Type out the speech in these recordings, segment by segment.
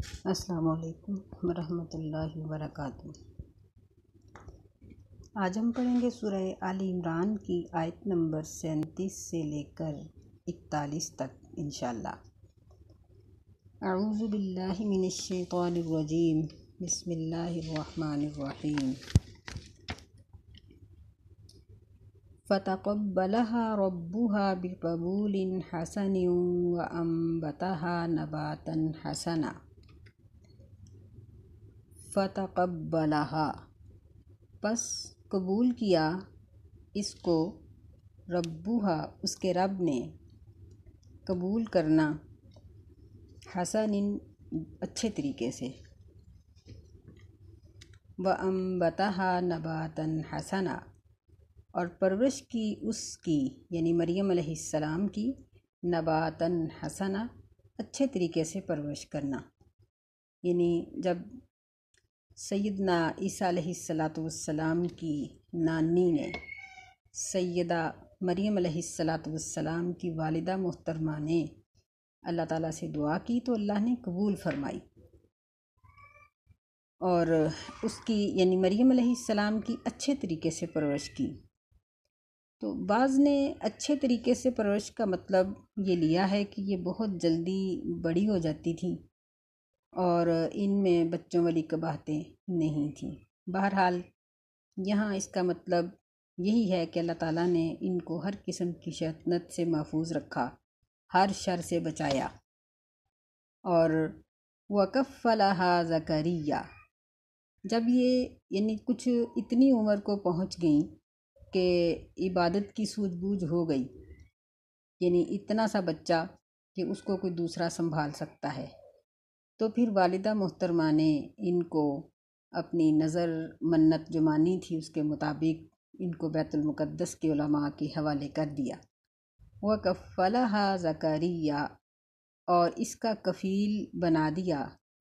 السلام علیکم ورحمۃ اللہ وبرکاتہ۔ آج ہم پڑھیں گے سورہ آل عمران کی آیت نمبر 37 سے لے کر 41 تک انشاءاللہ۔ اعوذ باللہ من الشیطان الرجیم، بسم اللہ الرحمن الرحیم۔ فتقبلها ربها بقبول حسن وأنبتها نباتا حسنا۔ فتقبلها پس قبول کیا اس کو، ربها اس کے رب نے، قبول کرنا، حسن اچھے طریقے سے، وَأَنبَتَهَا نَبَاتًا حَسَنًا اور پرورش کی اس کی یعنی مریم علیہ السلام کی، نباتاً حسنا اچھے طریقے سے پرورش کرنا، یعنی جب سیدنا عیسیٰ علیہ السلام کی نانی نے سیدہ مریم علیہ السلام کی والدہ محترمہ نے اللہ تعالیٰ سے دعا کی تو اللہ نے قبول فرمائی، اور اس کی یعنی مریم علیہ السلام کی اچھے طریقے سے پرورش کی۔ تو بعض نے اچھے طریقے سے پرورش کا مطلب یہ لیا ہے کہ یہ بہت جلدی بڑی ہو جاتی تھیں اور ان میں بچوں والی قباحتیں نہیں تھیں۔ بہرحال یہاں اس کا مطلب یہی ہے کہ اللہ تعالیٰ نے ان کو ہر قسم کی شیطنت سے محفوظ رکھا، ہر شر سے بچایا۔ اور وَكَفَّلَهَا زَكَرِيَّا جب یہ یعنی کچھ اتنی عمر کو پہنچ گئیں کہ عبادت کی سوجھ بوجھ ہو گئی، یعنی اتنا سا بچہ کہ اس کو کوئی دوسرا سنبھال سکتا ہے، تو پھر والدہ محترمہ نے ان کو اپنی نظر منت جو مانی تھی اس کے مطابق ان کو بیت المقدس کے علماء کے حوالے کر دیا۔ وَكَفَّلَهَا زَكَرِيَّا اور اس کا کفیل بنا دیا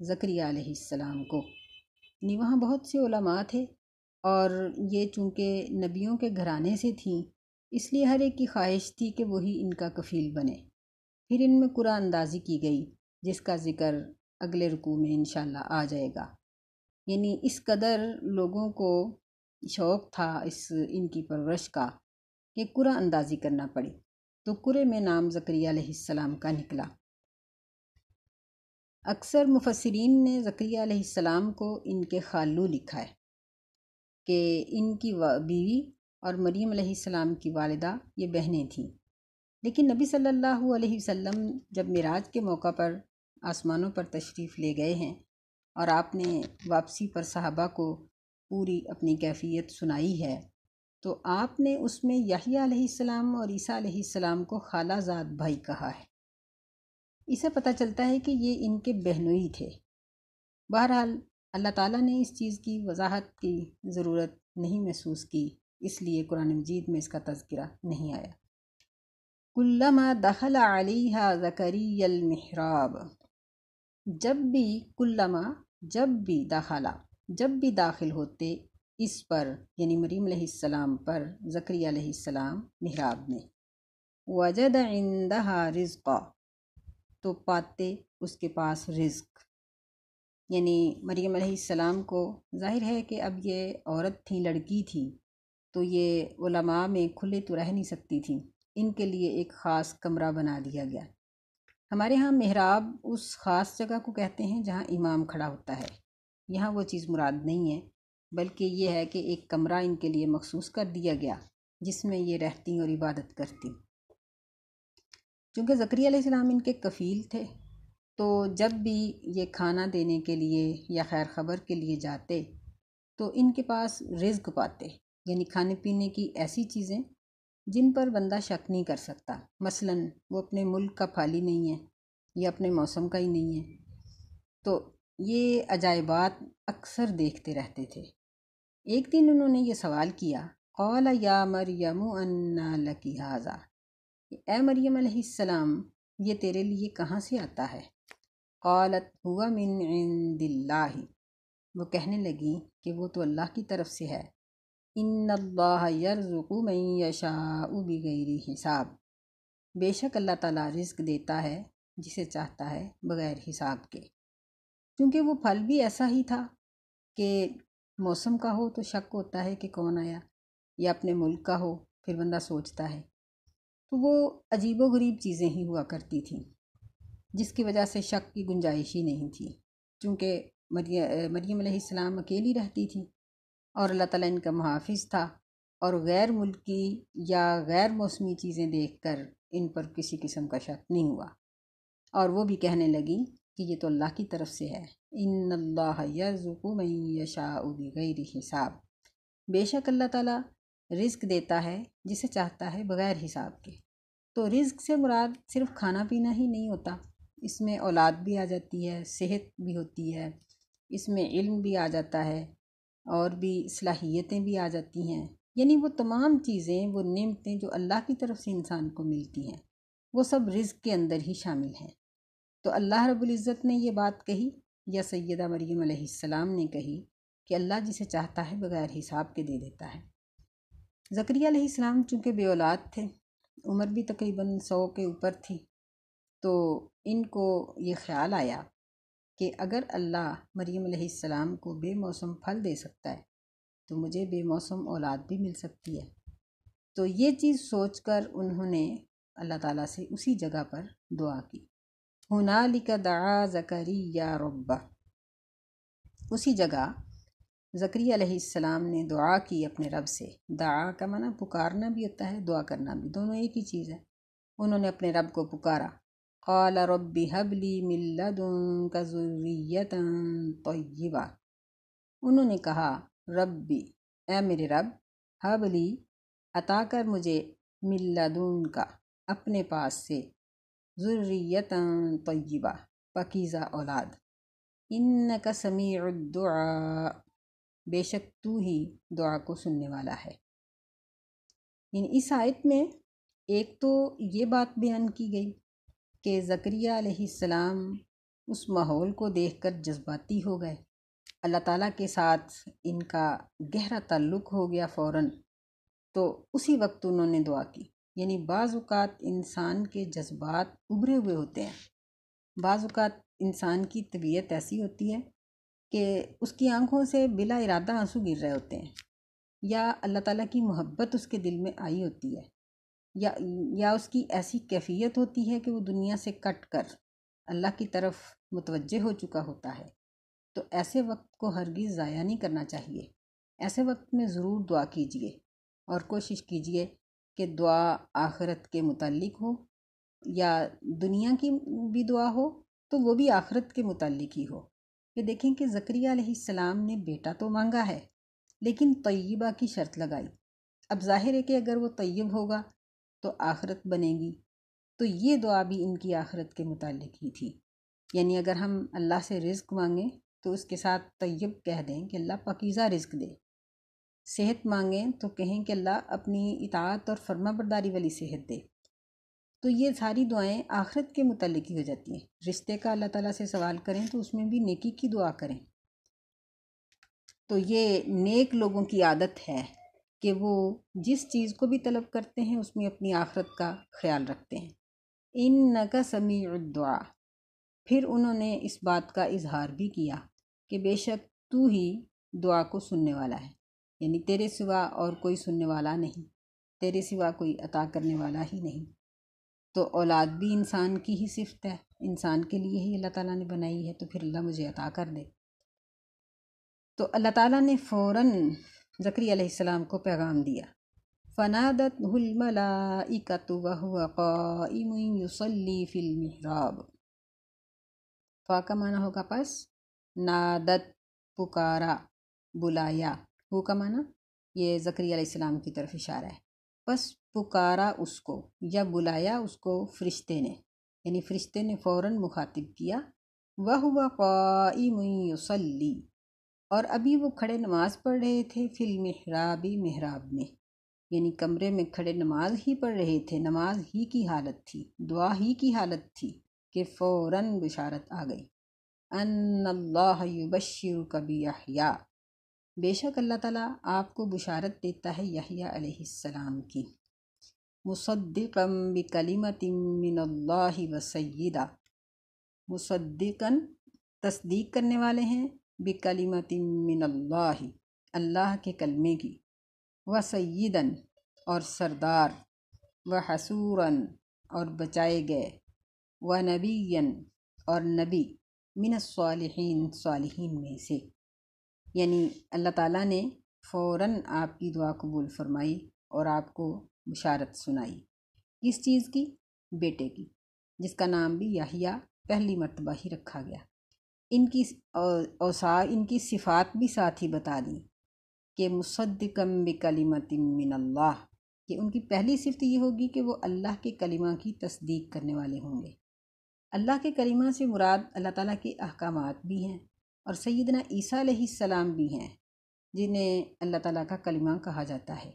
زکریا علیہ السلام کو، یعنی وہاں بہت سے علماء تھے اور یہ چونکہ نبیوں کے گھرانے سے تھیں اس لیے ہر ایک کی خواہش تھی کہ وہی ان کا کفیل بنے۔ پھر ان میں قرآن اندازی کی گئی جس کا ذکر اگلے رکوع میں انشاءاللہ آ جائے گا، یعنی اس قدر لوگوں کو شوق تھا ان کی پرورش کا کہ قرآن اندازی کرنا پڑی، تو قرے میں نام زکریا علیہ السلام کا نکلا۔ اکثر مفسرین نے زکریا علیہ السلام کو ان کے خالو لکھا ہے کہ ان کی بیوی اور مریم علیہ السلام کی والدہ یہ بہنیں تھیں، لیکن نبی صلی اللہ علیہ وسلم جب معراج کے موقع پر آسمانوں پر تشریف لے گئے ہیں اور آپ نے واپسی پر صحابہ کو پوری اپنی کیفیت سنائی ہے، تو آپ نے اس میں یحییٰ علیہ السلام اور عیسیٰ علیہ السلام کو خالہ زاد بھائی کہا ہے۔ اسے پتہ چلتا ہے کہ یہ ان کے بہنوئی تھے۔ بہرحال اللہ تعالیٰ نے اس چیز کی وضاحت کی ضرورت نہیں محسوس کی، اس لیے قرآن مجید میں اس کا تذکرہ نہیں آیا۔ کلما دخل علیہا زکریا المحراب جب بھی داخل ہوتے اس پر یعنی مریم علیہ السلام پر زکریا علیہ السلام محراب میں، وجد عندہا رزقا تو پاتے اس کے پاس رزق، یعنی مریم علیہ السلام کو ظاہر ہے کہ اب یہ عورت تھی، لڑکی تھی، تو یہ علماء میں کھلے تو رہ نہیں سکتی تھیں، ان کے لیے ایک خاص کمرہ بنا دیا گیا۔ ہمارے ہاں محراب اس خاص جگہ کو کہتے ہیں جہاں امام کھڑا ہوتا ہے، یہاں وہ چیز مراد نہیں ہے، بلکہ یہ ہے کہ ایک کمرہ ان کے لیے مخصوص کر دیا گیا جس میں یہ رہتی اور عبادت کرتی۔ چونکہ زکریا علیہ السلام ان کے کفیل تھے تو جب بھی یہ کھانا دینے کے لیے یا خیر خبر کے لیے جاتے تو ان کے پاس رزق پاتے، یعنی کھانے پینے کی ایسی چیزیں جن پر بندہ شک نہیں کر سکتا، مثلا وہ اپنے ملک کا پھالی نہیں ہے یا اپنے موسم کا ہی نہیں ہے، تو یہ عجائبات اکثر دیکھتے رہتے تھے۔ ایک دن انہوں نے یہ سوال کیا، قال یا مریم انا لک ھذا، اے مریم علیہ السلام یہ تیرے لیے کہاں سے آتا ہے؟ قالت هو من عند اللہ، وہ کہنے لگیں کہ وہ تو اللہ کی طرف سے ہے، ان اللہ یرزق من یشاء بغیر حساب، بے شک اللہ تعالیٰ رزق دیتا ہے جسے چاہتا ہے بغیر حساب کے۔ چونکہ وہ پھل بھی ایسا ہی تھا کہ موسم کا ہو تو شک ہوتا ہے کہ کون آیا، یا اپنے ملک کا ہو پھر بندہ سوچتا ہے، تو وہ عجیب و غریب چیزیں ہی ہوا کرتی تھیں جس کی وجہ سے شک کی گنجائش ہی نہیں تھی، چونکہ مریم علیہ السلام اکیلی رہتی تھی اور اللہ تعالیٰ ان کا محافظ تھا، اور غیر ملکی یا غیر موسمی چیزیں دیکھ کر ان پر کسی قسم کا شک نہیں ہوا، اور وہ بھی کہنے لگی کہ یہ تو اللہ کی طرف سے ہے، ان اللہ یرزق من یشاء بغیر حساب، بے شک اللہ تعالیٰ رزق دیتا ہے جسے چاہتا ہے بغیر حساب کے۔ تو رزق سے مراد صرف کھانا پینا ہی نہیں ہوتا، اس میں اولاد بھی آ جاتی ہے، صحت بھی ہوتی ہے، اس میں علم بھی آ جاتا ہے، اور بھی صلاحیتیں بھی آ جاتی ہیں، یعنی وہ تمام چیزیں، وہ نعمتیں جو اللہ کی طرف سے انسان کو ملتی ہیں وہ سب رزق کے اندر ہی شامل ہیں۔ تو اللہ رب العزت نے یہ بات کہی، یا سیدہ مریم علیہ السلام نے کہی، کہ اللہ جسے چاہتا ہے بغیر حساب کے دے دیتا ہے۔ زکریا علیہ السلام چونکہ بے اولاد تھے، عمر بھی تقریباً 100 کے اوپر تھی، تو ان کو یہ خیال آیا کہ اگر اللہ مریم علیہ السلام کو بے موسم پھل دے سکتا ہے تو مجھے بے موسم اولاد بھی مل سکتی ہے۔ تو یہ چیز سوچ کر انہوں نے اللہ تعالیٰ سے اسی جگہ پر دعا کی، ہنالک دعا زکریا ربہ، اسی جگہ زکریا علیہ السلام نے دعا کی اپنے رب سے۔ دعا کا معنی پکارنا بھی ہوتا ہے، دعا کرنا بھی، دونوں ایک ہی چیز ہے۔ انہوں نے اپنے رب کو پکارا، قال رب هب لی من لدنک ذریۃ طیبہ، انہوں نے کہا ربی، اے میرے رب، ہب لی، عطا کر مجھے، من لدنک، اپنے پاس سے، ذریۃ طیبہ، پاکیزہ اولاد، انک سمیع الدعاء، بے شک تو ہی دعا کو سننے والا ہے۔ یعنی اس آیت میں ایک تو یہ بات بیان کی گئی کہ زکریا علیہ السلام اس ماحول کو دیکھ کر جذباتی ہو گئے، اللہ تعالیٰ کے ساتھ ان کا گہرا تعلق ہو گیا فوراً، تو اسی وقت انہوں نے دعا کی۔ یعنی بعض اوقات انسان کے جذبات ابھرے ہوئے ہوتے ہیں، بعض اوقات انسان کی طبیعت ایسی ہوتی ہے کہ اس کی آنکھوں سے بلا ارادہ آنسو گر رہے ہوتے ہیں، یا اللہ تعالیٰ کی محبت اس کے دل میں آئی ہوتی ہے، یا اس کی ایسی کیفیت ہوتی ہے کہ وہ دنیا سے کٹ کر اللہ کی طرف متوجہ ہو چکا ہوتا ہے۔ تو ایسے وقت کو ہرگز ضائع نہیں کرنا چاہیے، ایسے وقت میں ضرور دعا کیجیے، اور کوشش کیجیے کہ دعا آخرت کے متعلق ہو، یا دنیا کی بھی دعا ہو تو وہ بھی آخرت کے متعلق ہی ہو۔ کہ دیکھیں کہ زکریا علیہ السلام نے بیٹا تو مانگا ہے لیکن طیبہ کی شرط لگائی۔ اب ظاہر ہے کہ اگر وہ طیب ہوگا تو آخرت بنے گی، تو یہ دعا بھی ان کی آخرت کے متعلق ہی تھی۔ یعنی اگر ہم اللہ سے رزق مانگیں تو اس کے ساتھ طیب کہہ دیں کہ اللہ پاکیزہ رزق دے، صحت مانگیں تو کہیں کہ اللہ اپنی اطاعت اور فرما برداری والی صحت دے۔ تو یہ ساری دعائیں آخرت کے متعلق ہی ہو جاتی ہیں۔ رشتے کا اللہ تعالیٰ سے سوال کریں تو اس میں بھی نیکی کی دعا کریں۔ تو یہ نیک لوگوں کی عادت ہے کہ وہ جس چیز کو بھی طلب کرتے ہیں اس میں اپنی آخرت کا خیال رکھتے ہیں۔ انک سمیع الدعاء، پھر انہوں نے اس بات کا اظہار بھی کیا کہ بے شک تو ہی دعا کو سننے والا ہے، یعنی تیرے سوا اور کوئی سننے والا نہیں، تیرے سوا کوئی عطا کرنے والا ہی نہیں۔ تو اولاد بھی انسان کی ہی صفت ہے، انسان کے لیے ہی اللہ تعالیٰ نے بنائی ہے، تو پھر اللہ مجھے عطا کر دے۔ تو اللہ تعالیٰ نے فوراً زکریا علیہ السلام کو پیغام دیا، فنادته الملائکۃ وهو قائم یصلی فی المحراب، فا کا معنی ہوگا پس، نادت پکارا، بلایا، ہو کا معنی یہ زکریا علیہ السلام کی طرف اشارہ ہے، پس پکارا اس کو یا بلایا اس کو فرشتے نے، یعنی فرشتے نے فوراً مخاطب کیا، وَهُوَ قَائِمٌ يُصَلِّي، اور ابھی وہ کھڑے نماز پڑھ رہے تھے، فی المحراب، محراب میں، یعنی کمرے میں کھڑے نماز ہی پڑھ رہے تھے، نماز ہی کی حالت تھی، دعا ہی کی حالت تھی کہ فوراً بشارت آ گئی، ان اللہ یبشرک بیحییٰ، بے شک اللہ تعالیٰ آپ کو بشارت دیتا ہے یحییٰ علیہ السلام کی، مصدقا بکلمۃ من اللہ وسیدہ، مصدقاً تصدیق کرنے والے ہیں بکلمۃ من اللہ، اللہ کے کلمے کی، و سیدن اور سردار، و حسوراً اور بچائے گئے، و نبیًا اور نبی، من الصالحین صالحین میں سے۔ یعنی اللہ تعالیٰ نے فوراً آپ کی دعا قبول فرمائی اور آپ کو بشارت سنائی۔ کس چیز کی؟ بیٹے کی، جس کا نام بھی یحییٰ پہلی مرتبہ ہی رکھا گیا۔ ان کی ان کی صفات بھی ساتھ ہی بتا دیں کہ مصدقم بکلمۃ من اللہ، کہ ان کی پہلی صفت یہ ہوگی کہ وہ اللہ کے کلمہ کی تصدیق کرنے والے ہوں گے۔ اللہ کے کلمہ سے مراد اللہ تعالیٰ کے احکامات بھی ہیں، اور سیدنا عیسیٰ علیہ السلام بھی ہیں جنہیں اللہ تعالیٰ کا کلمہ کہا جاتا ہے،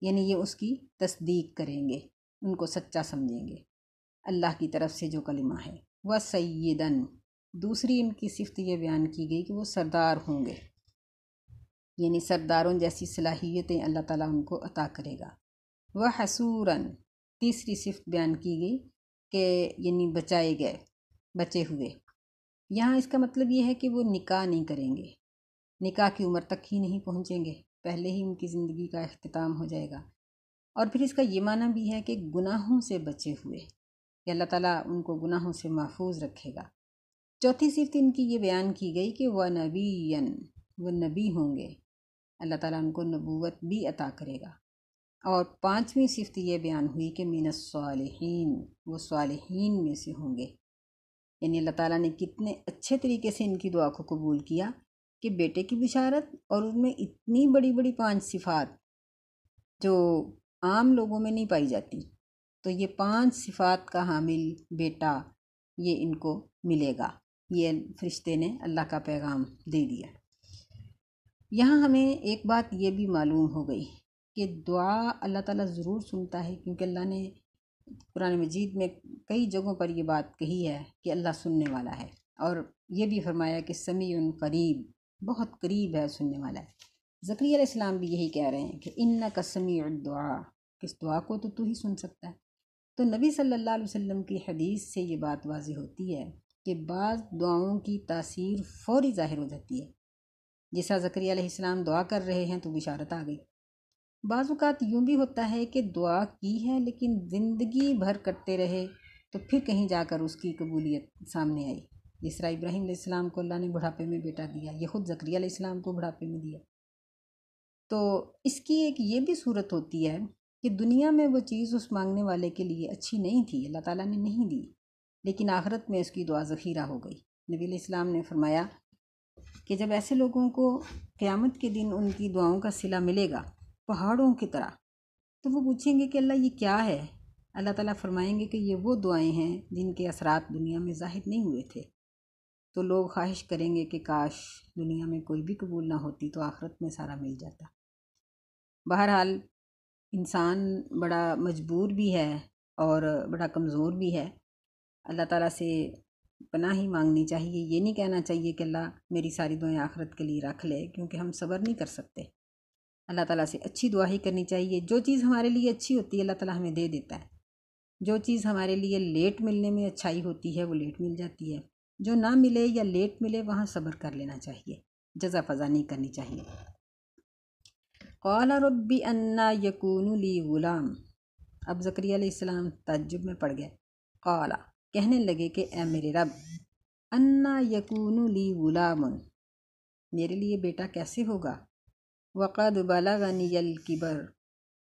یعنی یہ اس کی تصدیق کریں گے، ان کو سچا سمجھیں گے، اللہ کی طرف سے جو کلمہ ہے۔ وہ سیدن، دوسری ان کی صفت یہ بیان کی گئی کہ وہ سردار ہوں گے، یعنی سرداروں جیسی صلاحیتیں اللہ تعالیٰ ان کو عطا کرے گا۔ وہ حسوراً، تیسری صفت بیان کی گئی کہ یعنی بچائے گئے، بچے ہوئے۔ یہاں اس کا مطلب یہ ہے کہ وہ نکاح نہیں کریں گے، نکاح کی عمر تک ہی نہیں پہنچیں گے، پہلے ہی ان کی زندگی کا اختتام ہو جائے گا۔ اور پھر اس کا یہ معنی بھی ہے کہ گناہوں سے بچے ہوئے، کہ اللہ تعالیٰ ان کو گناہوں سے محفوظ رکھے گا۔ چوتھی صفت ان کی یہ بیان کی گئی کہ وہ نبیًا، وہ نبی ہوں گے، اللہ تعالیٰ ان کو نبوت بھی عطا کرے گا۔ اور پانچویں صفت یہ بیان ہوئی کہ من الصالحین، وہ صالحین میں سے ہوں گے۔ یعنی اللہ تعالیٰ نے کتنے اچھے طریقے سے ان کی دعا کو قبول کیا کہ بیٹے کی بشارت، اور ان میں اتنی بڑی بڑی 5 صفات جو عام لوگوں میں نہیں پائی جاتی، تو یہ 5 صفات کا حامل بیٹا یہ ان کو ملے گا۔ یہ فرشتے نے اللہ کا پیغام دے دیا۔ یہاں ہمیں ایک بات یہ بھی معلوم ہو گئی کہ دعا اللہ تعالیٰ ضرور سنتا ہے، کیونکہ اللہ نے قرآن مجید میں کئی جگہوں پر یہ بات کہی ہے کہ اللہ سننے والا ہے، اور یہ بھی فرمایا کہ سمیع قریب، بہت قریب ہے، سننے والا ہے۔ زکریا علیہ السلام بھی یہی کہہ رہے ہیں کہ انک سمیع الدعاء، کس دعا کو تو ہی سن سکتا ہے۔ تو نبی صلی اللہ علیہ وسلم کی حدیث سے یہ بات واضح ہوتی ہے کہ بعض دعاؤں کی تاثیر فوری ظاہر ہو جاتی ہے، جیسا زکریا علیہ السلام دعا کر رہے ہیں تو بشارت آ گئی۔ بعض اوقات یوں بھی ہوتا ہے کہ دعا کی ہے لیکن زندگی بھر کرتے رہے تو پھر کہیں جا کر اس کی قبولیت سامنے آئی، جس طرح ابراہیم علیہ السلام کو اللہ نے بڑھاپے میں بیٹا دیا، یہ خود زکریا علیہ السلام کو بڑھاپے میں دیا۔ تو اس کی ایک یہ بھی صورت ہوتی ہے کہ دنیا میں وہ چیز اس مانگنے والے کے لیے اچھی نہیں تھی، اللہ تعالیٰ نے نہیں دی، لیکن آخرت میں اس کی دعا ذخیرہ ہو گئی۔ نبی علیہ السلام نے فرمایا کہ جب ایسے لوگوں کو قیامت کے دن ان کی دعاؤں کا صلہ ملے گا پہاڑوں کی طرح، تو وہ پوچھیں گے کہ اللہ یہ کیا ہے؟ اللہ تعالیٰ فرمائیں گے کہ یہ وہ دعائیں ہیں جن کے اثرات دنیا میں ظاہر نہیں ہوئے تھے۔ تو لوگ خواہش کریں گے کہ کاش دنیا میں کوئی بھی قبول نہ ہوتی تو آخرت میں سارا مل جاتا۔ بہرحال انسان بڑا مجبور بھی ہے اور بڑا کمزور بھی ہے، اللہ تعالیٰ سے پناہ ہی مانگنی چاہیے، یہ نہیں کہنا چاہیے کہ اللہ میری ساری دعائیں آخرت کے لیے رکھ لے، کیونکہ ہم صبر نہیں کر سکتے۔ اللہ تعالیٰ سے اچھی دعا ہی کرنی چاہیے۔ جو چیز ہمارے لیے اچھی ہوتی ہے اللہ تعالیٰ ہمیں دے دیتا ہے، جو چیز ہمارے لیے لیٹ ملنے میں اچھائی ہوتی ہے وہ لیٹ مل جاتی ہے، جو نہ ملے یا لیٹ ملے وہاں صبر کر لینا چاہیے، جزا فضا نہیں کرنی چاہیے۔ قال رب انا یکون لی غلام، اب زکریا علیہ السلام تعجب میں پڑ گئے۔ قال، کہنے لگے کہ اے میرے رب، انا یکون لی غلام، میرے لیے بیٹا کیسے ہوگا؟ وقد بلغنی الکبر،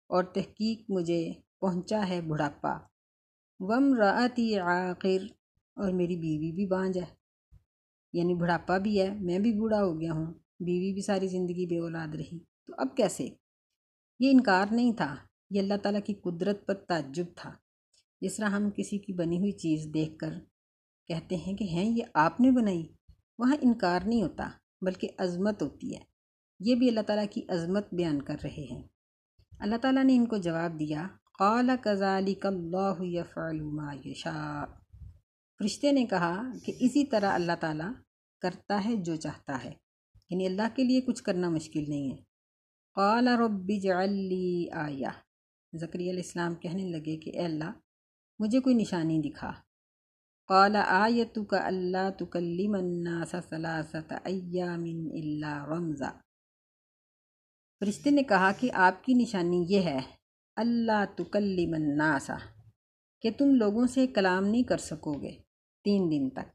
اور تحقیق مجھے پہنچا ہے بڑھاپا، وامرأتی عاقر، اور میری بیوی بھی بانجھ ہے، یعنی بڑھاپا بھی ہے، میں بھی بوڑھا ہو گیا ہوں، بیوی بھی ساری زندگی بے اولاد رہی، تو اب کیسے؟ یہ انکار نہیں تھا، یہ اللہ تعالیٰ کی قدرت پر تعجب تھا۔ جس طرح ہم کسی کی بنی ہوئی چیز دیکھ کر کہتے ہیں کہ ہیں یہ آپ نے بنائی، وہاں انکار نہیں ہوتا بلکہ عظمت ہوتی ہے۔ یہ بھی اللہ تعالیٰ کی عظمت بیان کر رہے ہیں۔ اللہ تعالیٰ نے ان کو جواب دیا، قال کذالک اللہ یفعل ما یشاء، فرشتے نے کہا کہ اسی طرح اللہ تعالیٰ کرتا ہے جو چاہتا ہے، یعنی اللہ کے لیے کچھ کرنا مشکل نہیں ہے۔ قال رب اجعل لی آیہ، زکریا علیہ السلام کہنے لگے کہ اے اللہ مجھے کوئی نشانی دکھا۔ قال آیتک اللہ تکلم الناس ثلاثۃ ایام الا رمزا۔ فرشتے نے کہا کہ آپ کی نشانی یہ ہے اللہ تکلم الناس، کہ تم لوگوں سے کلام نہیں کر سکو گے 3 دن تک،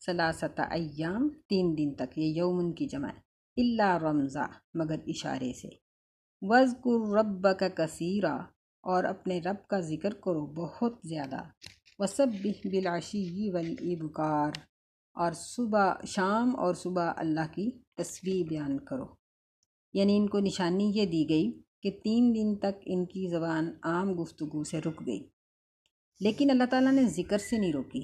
ثلاثۃ ایام 3 دن تک، یہ یومن کی جمع ہے، الا رمزا مگر اشارے سے، وَاذْكُرْ رَبَّكَ کثیرا، اور اپنے رب کا ذکر کرو بہت زیادہ، وَسَبِّحْ بِالْعَشِيِّ وَالْإِبْكَارِ، اور شام اور صبح اللہ کی تسبیح بیان کرو۔ یعنی ان کو نشانی یہ دی گئی کہ 3 دن تک ان کی زبان عام گفتگو سے رک گئی، لیکن اللہ تعالیٰ نے ذکر سے نہیں روکی۔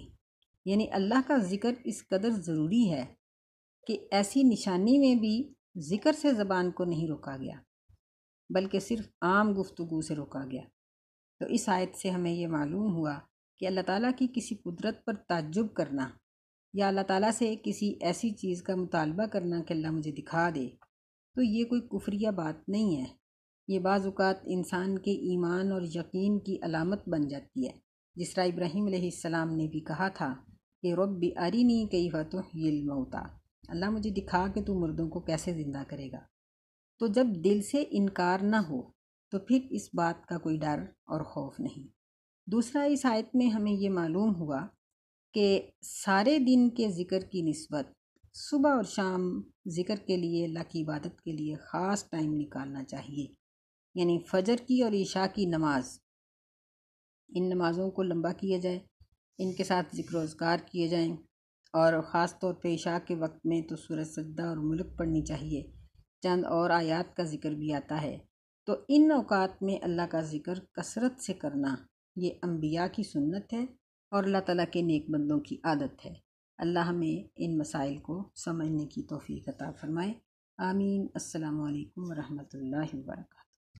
یعنی اللہ کا ذکر اس قدر ضروری ہے کہ ایسی نشانی میں بھی ذکر سے زبان کو نہیں روکا گیا، بلکہ صرف عام گفتگو سے روکا گیا۔ تو اس آیت سے ہمیں یہ معلوم ہوا کہ اللہ تعالیٰ کی کسی قدرت پر تعجب کرنا یا اللہ تعالیٰ سے کسی ایسی چیز کا مطالبہ کرنا کہ اللہ مجھے دکھا دے، تو یہ کوئی کفریہ بات نہیں ہے۔ یہ بعض اوقات انسان کے ایمان اور یقین کی علامت بن جاتی ہے، جس طرح ابراہیم علیہ السلام نے بھی کہا تھا کہ رب ارینی کیف تحیی الموتیٰ، اللہ مجھے دکھا کہ تو مردوں کو کیسے زندہ کرے گا۔ تو جب دل سے انکار نہ ہو تو پھر اس بات کا کوئی ڈر اور خوف نہیں۔ دوسرا، اس آیت میں ہمیں یہ معلوم ہوا کہ سارے دن کے ذکر کی نسبت صبح اور شام ذکر کے لیے، اللہ کی عبادت کے لیے خاص ٹائم نکالنا چاہیے۔ یعنی فجر کی اور عشاء کی نماز، ان نمازوں کو لمبا کیا جائے، ان کے ساتھ ذکر و اذکار کیے جائیں، اور خاص طور پہ عشاء کے وقت میں تو سورہ سجدہ اور ملک پڑھنی چاہیے، چند اور آیات کا ذکر بھی آتا ہے۔ تو ان اوقات میں اللہ کا ذکر کثرت سے کرنا یہ انبیاء کی سنت ہے اور اللہ تعالیٰ کے نیک بندوں کی عادت ہے۔ اللہ ہمیں ان مسائل کو سمجھنے کی توفیق عطا فرمائے، آمین۔ السلام علیکم ورحمۃ اللہ وبرکاتہ۔